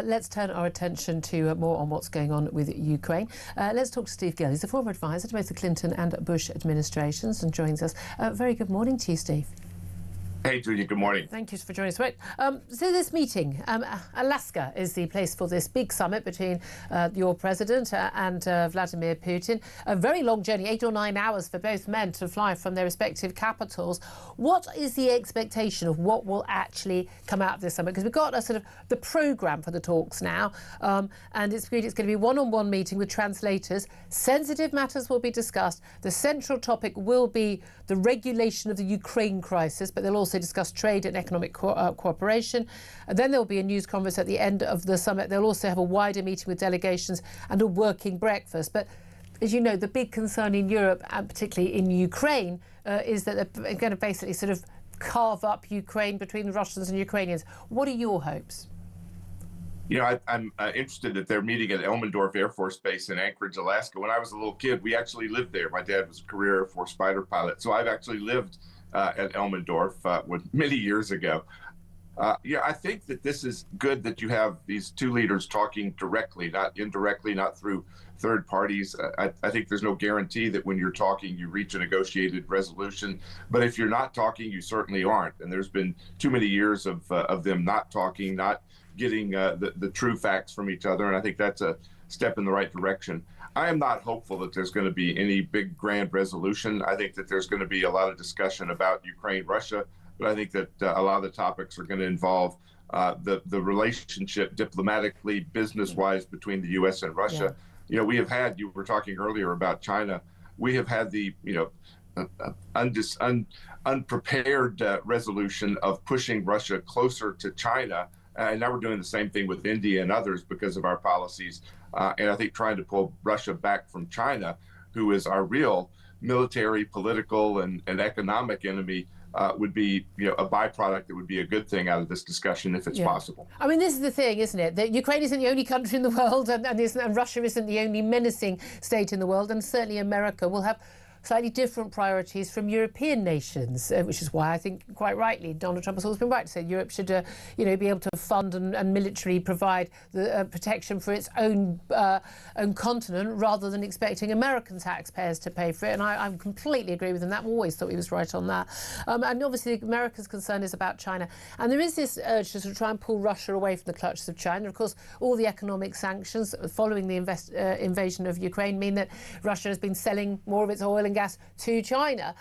Let's turn our attention to more on what's going on with Ukraine. Let's talk to Steve Gill. He's a former advisor to both the Clinton and Bush administrations and joins us. Very good morning to you, Steve. Hey, Julia, good morning. Thank you for joining us. Right. So this meeting, Alaska is the place for this big summit between your president and Vladimir Putin. A very long journey, 8 or 9 hours for both men to fly from their respective capitals. What is the expectation of what will actually come out of this summit? Because we've got a sort of the programme for the talks now, and it's going to be a one-on-one meeting with translators. Sensitive matters will be discussed. The central topic will be the regulation of the Ukraine crisis, but they'll also discuss trade and economic cooperation. And then there will be a news conference at the end of the summit. They'll also have a wider meeting with delegations and a working breakfast. But as you know, the big concern in Europe, and particularly in Ukraine, is that they're going to basically sort of carve up Ukraine between the Russians and Ukrainians. What are your hopes? You know, I'm interested that they're meeting at Elmendorf Air Force Base in Anchorage, Alaska. When I was a little kid, we actually lived there. My dad was a career Air Force fighter pilot. So I've actually lived at Elmendorf many years ago. Yeah, I think that this is good that you have these two leaders talking directly, not indirectly, not through third parties. I think there's no guarantee that when you're talking, you reach a negotiated resolution. But if you're not talking, you certainly aren't. And there's been too many years of them not talking, not getting the true facts from each other. And I think that's a step in the right direction. I am not hopeful that there's going to be any big grand resolution. I think that there's going to be a lot of discussion about Ukraine, Russia, but I think that a lot of the topics are going to involve the relationship diplomatically, business-wise between the U.S. and Russia. Yeah. You know, we have had, you were talking earlier about China, we have had the, unprepared resolution of pushing Russia closer to China. And now we're doing the same thing with India and others because of our policies. And I think trying to pull Russia back from China, who is our real military, political, and economic enemy, would be a byproduct that would be a good thing out of this discussion if it's possible. I mean, this is the thing, isn't it? That Ukraine isn't the only country in the world, and Russia isn't the only menacing state in the world, and certainly America will have slightly different priorities from European nations, which is why I think, quite rightly, Donald Trump has always been right to say Europe should, be able to fund and militarily provide the protection for its own continent, rather than expecting American taxpayers to pay for it. And I completely agree with him. That always thought he was right on that. And obviously, America's concern is about China. And there is this urge to sort of try and pull Russia away from the clutches of China. Of course, all the economic sanctions following the invasion of Ukraine mean that Russia has been selling more of its oil and gas to China,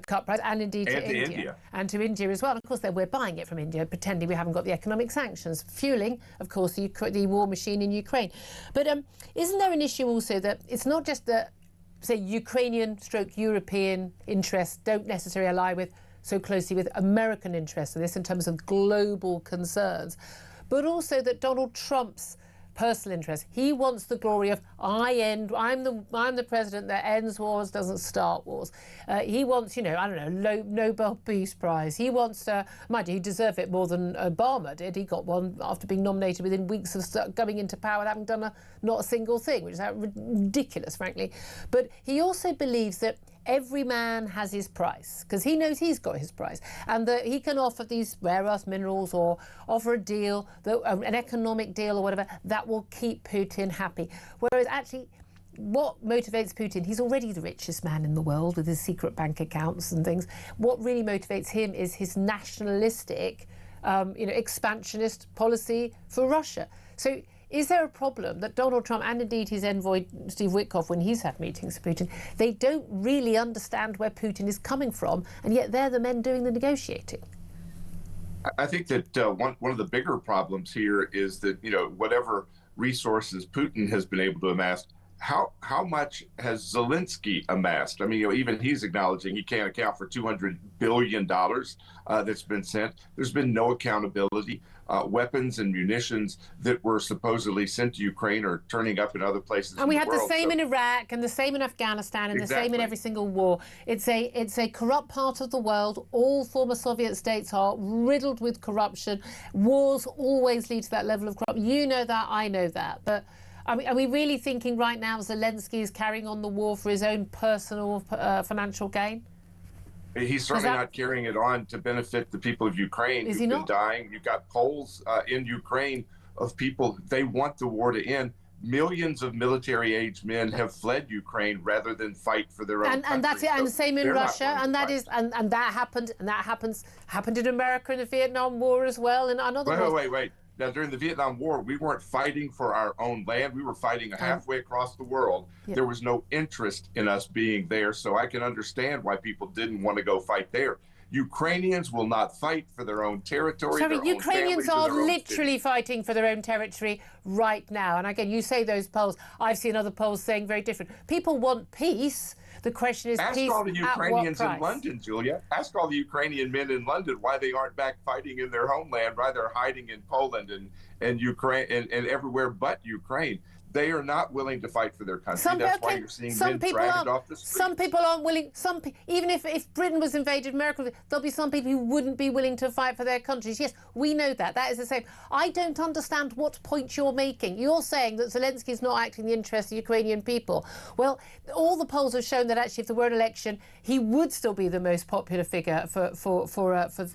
cut price, and indeed to India. And to India as well. And of course, we're buying it from India, pretending we haven't got the economic sanctions, fueling, of course, the war machine in Ukraine. But isn't there an issue also that it's not just that, say, Ukrainian/European interests don't necessarily ally with so closely with American interests in this in terms of global concerns, but also that Donald Trump's personal interest. He wants the glory of I'm the president that ends wars, doesn't start wars. He wants, Nobel Peace Prize. He wants, mind you, he deserved it more than Obama did. He got one after being nominated within weeks of going into power, having done not a single thing, which is ridiculous, frankly. But he also believes that every man has his price, because he knows he's got his price, and that he can offer these rare earth minerals or offer a deal, an economic deal or whatever, that will keep Putin happy. Whereas actually, what motivates Putin, he's already the richest man in the world with his secret bank accounts and things. What really motivates him is his nationalistic, expansionist policy for Russia. So is there a problem that Donald Trump and indeed his envoy Steve Witkoff, when he's had meetings with Putin, they don't really understand where Putin is coming from, and yet they're the men doing the negotiating? I think that one of the bigger problems here is that, whatever resources Putin has been able to amass, how much has Zelensky amassed? I mean, even he's acknowledging he can't account for $200 billion that's been sent. There's been no accountability. Weapons and munitions that were supposedly sent to Ukraine are turning up in other places. And we had the same in Iraq and the same in Afghanistan and the same in every single war. It's a corrupt part of the world. All former Soviet states are riddled with corruption. Wars always lead to that level of corruption. You know that, I know that. But are we really thinking right now Zelensky is carrying on the war for his own personal financial gain? He's certainly not carrying it on to benefit the people of Ukraine who've been dying. You've got Poles in Ukraine of people. They want the war to end. Millions of military-aged men have fled Ukraine rather than fight for their own country. And that's it. And the same in Russia, and that is, and that happened, and that happened in America in the Vietnam War as well, and other wars. Wait. Now, during the Vietnam War, we weren't fighting for our own land. We were fighting halfway across the world. Yeah. There was no interest in us being there, so I can understand why people didn't want to go fight there. Ukrainians will not fight for their own territory. Sorry, Ukrainians are literally fighting for their own territory right now. And again, you say those polls. I've seen other polls saying very different. People want peace. The question is, ask peace all the Ukrainians at what price? in London, Julia. Ask all the Ukrainian men in London why they aren't back fighting in their homeland, why they're hiding in Poland and Ukraine and everywhere but Ukraine. They are not willing to fight for their country. That's why you're seeing men dragged off the streets. Some people aren't willing. Even if Britain was invaded, America, there'll be some people who wouldn't be willing to fight for their countries. Yes, we know that. That is the same. I don't understand what point you're making. You're saying that Zelensky is not acting in the interest of Ukrainian people. Well, all the polls have shown that actually, if there were an election, he would still be the most popular figure for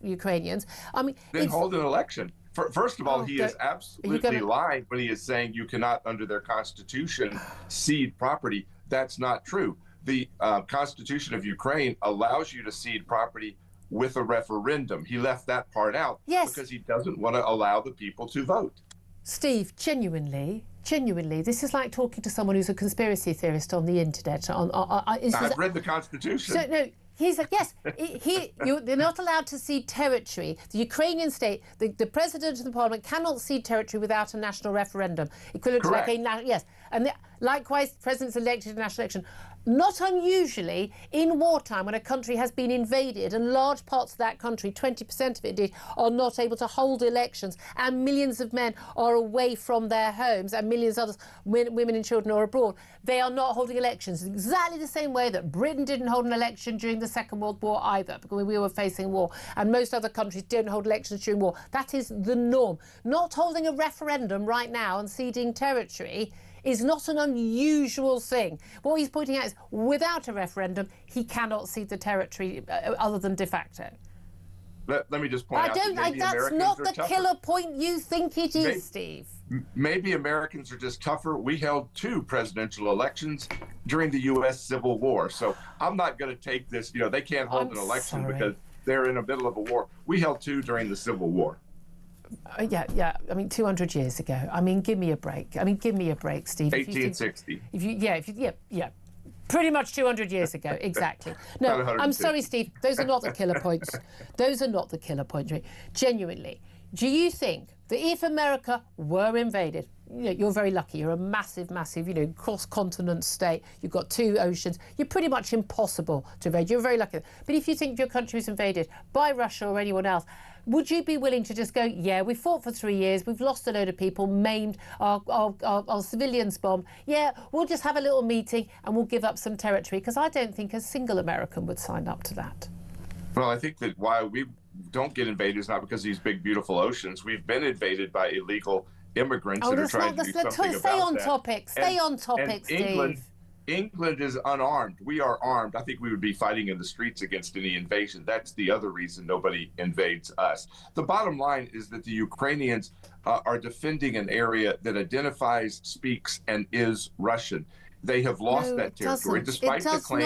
Ukrainians. I mean, then hold an election. First of all, he is absolutely lying when he is saying you cannot, under their constitution, cede property. That's not true. The Constitution of Ukraine allows you to cede property with a referendum. He left that part out because he doesn't want to allow the people to vote. Steve, genuinely, this is like talking to someone who's a conspiracy theorist on the internet. I've read the Constitution. So, no. He's like, yes, they're not allowed to cede territory. The Ukrainian state, the president of the parliament cannot cede territory without a national referendum. Equivalent to like yes. And likewise, presidents elected in a national election. Not unusually, in wartime, when a country has been invaded and large parts of that country, 20% of it indeed, are not able to hold elections, and millions of men are away from their homes, and millions of others, women and children, are abroad, they are not holding elections. Exactly the same way that Britain didn't hold an election during the Second World War either, because we were facing war, and most other countries didn't hold elections during war. That is the norm. Not holding a referendum right now and ceding territory is not an unusual thing. What he's pointing out is, without a referendum, he cannot cede the territory other than de facto. Let me just point out that that's not the killer point you think it is, Steve. Maybe Americans are just tougher. We held 2 presidential elections during the U.S. Civil War. So I'm not going to take this, they can't hold an election because they're in the middle of a war. We held 2 during the Civil War. Yeah. I mean, 200 years ago. I mean, give me a break. Give me a break, Steve. 1860. Yeah. Pretty much 200 years ago, exactly. No, I'm sorry, Steve. Those are not the killer points. Those are not the killer points. Genuinely, do you think that if America were invaded, you're very lucky. You're a massive, cross-continent state. You've got 2 oceans. You're pretty much impossible to invade. You're very lucky. But if you think your country was invaded by Russia or anyone else, would you be willing to just go, yeah, we fought for 3 years, we've lost a load of people, maimed, our civilians bombed. Yeah, we'll just have a little meeting and we'll give up some territory, because I don't think a single American would sign up to that. Well, I think that why we don't get invaded is not because of these big, beautiful oceans. We've been invaded by illegal immigrants that are trying to do something about that. Stay on topic, Steve. England is unarmed. We are armed. I think we would be fighting in the streets against any invasion. That's the other reason nobody invades us. The bottom line is that the Ukrainians are defending an area that identifies, speaks, and is Russian. They have lost that territory, despite the claim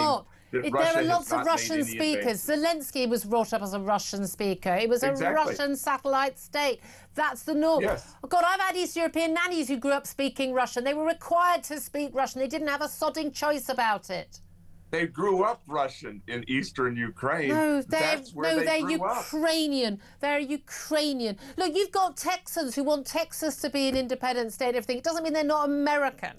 that Russia there are lots has of not Russian made any speakers. invasions. Zelensky was brought up as a Russian speaker. It was a Russian satellite state. That's the norm. Yes. Oh God, I've had East European nannies who grew up speaking Russian. They were required to speak Russian. They didn't have a sodding choice about it. They grew up Russian in eastern Ukraine. They're Ukrainian. They're Ukrainian. Look, you've got Texans who want Texas to be an independent state and everything. It doesn't mean they're not American.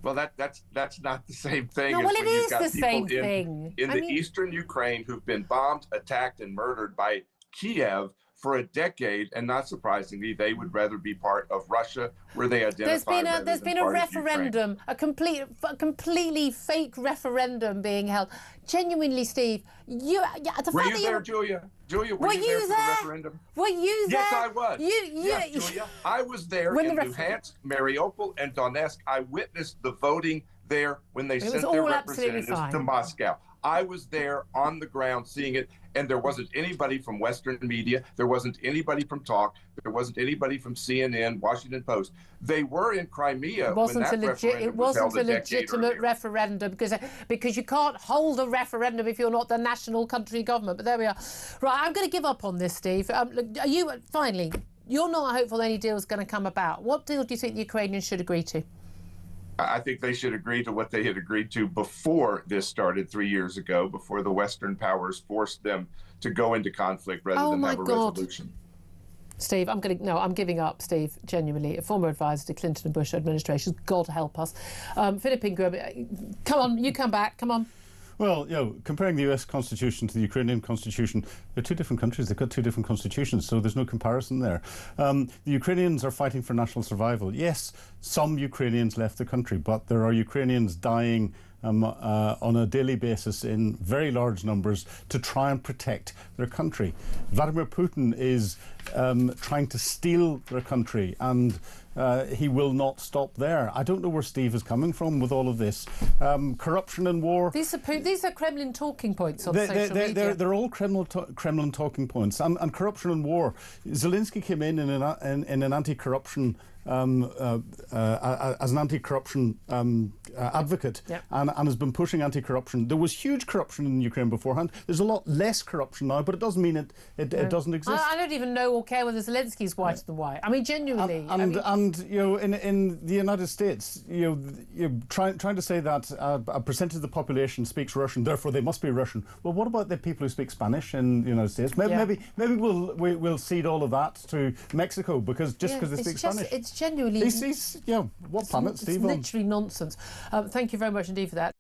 Well, that's not the same thing. No, as well, when it you've is got the same people thing. in the eastern Ukraine who've been bombed, attacked, and murdered by Kiev for a decade, and not surprisingly, they would rather be part of Russia, where they identify. There's been a referendum, a completely fake referendum being held. Genuinely, Steve, were you there, Julia? Julia, were you there for the referendum? Were you there? Yes, I was. Yes, Julia, I was there in Luhansk, Mariupol, and Donetsk. I witnessed the voting there when they sent their representatives to Moscow. I was there on the ground seeing it, and there wasn't anybody from Western media. There wasn't anybody from Talk. There wasn't anybody from CNN, Washington Post. They were in Crimea it wasn't when that referendum was held a legitimate referendum because you can't hold a referendum if you're not the national country government. But there we are. Right, I'm going to give up on this, Steve. Look, are you finally? You're not hopeful any deal is going to come about. What deal do you think the Ukrainians should agree to? I think they should agree to what they had agreed to before this started 3 years ago, before the Western powers forced them to go into conflict rather than have a resolution. Steve, I'm giving up, Steve, genuinely. A former advisor to Clinton and Bush administrations. God help us. Philip Ingram, come on, you come back, come on. Well, comparing the US Constitution to the Ukrainian Constitution, they're two different countries. They've got two different constitutions, so there's no comparison there. The Ukrainians are fighting for national survival. Yes, some Ukrainians left the country, but there are Ukrainians dying on a daily basis in very large numbers to try and protect their country. Vladimir Putin is trying to steal their country, and he will not stop there. I don't know where Steve is coming from with all of this. Corruption and war. These are Kremlin talking points on social media. They're all Kremlin talking points. And corruption and war. Zelensky came in an anti-corruption as an anti-corruption advocate, yep. and has been pushing anti-corruption. There was huge corruption in Ukraine beforehand. There's a lot less corruption now, but it doesn't mean it doesn't exist. I don't even know or care whether Zelensky's whiter than white. I mean, genuinely. And in the United States, you're trying to say that a percentage of the population speaks Russian, therefore they must be Russian. Well, what about the people who speak Spanish in the United States? Maybe we'll cede all of that to Mexico because they speak Spanish. It's genuinely... What planet, Steve? It's literally nonsense. Thank you very much indeed for that.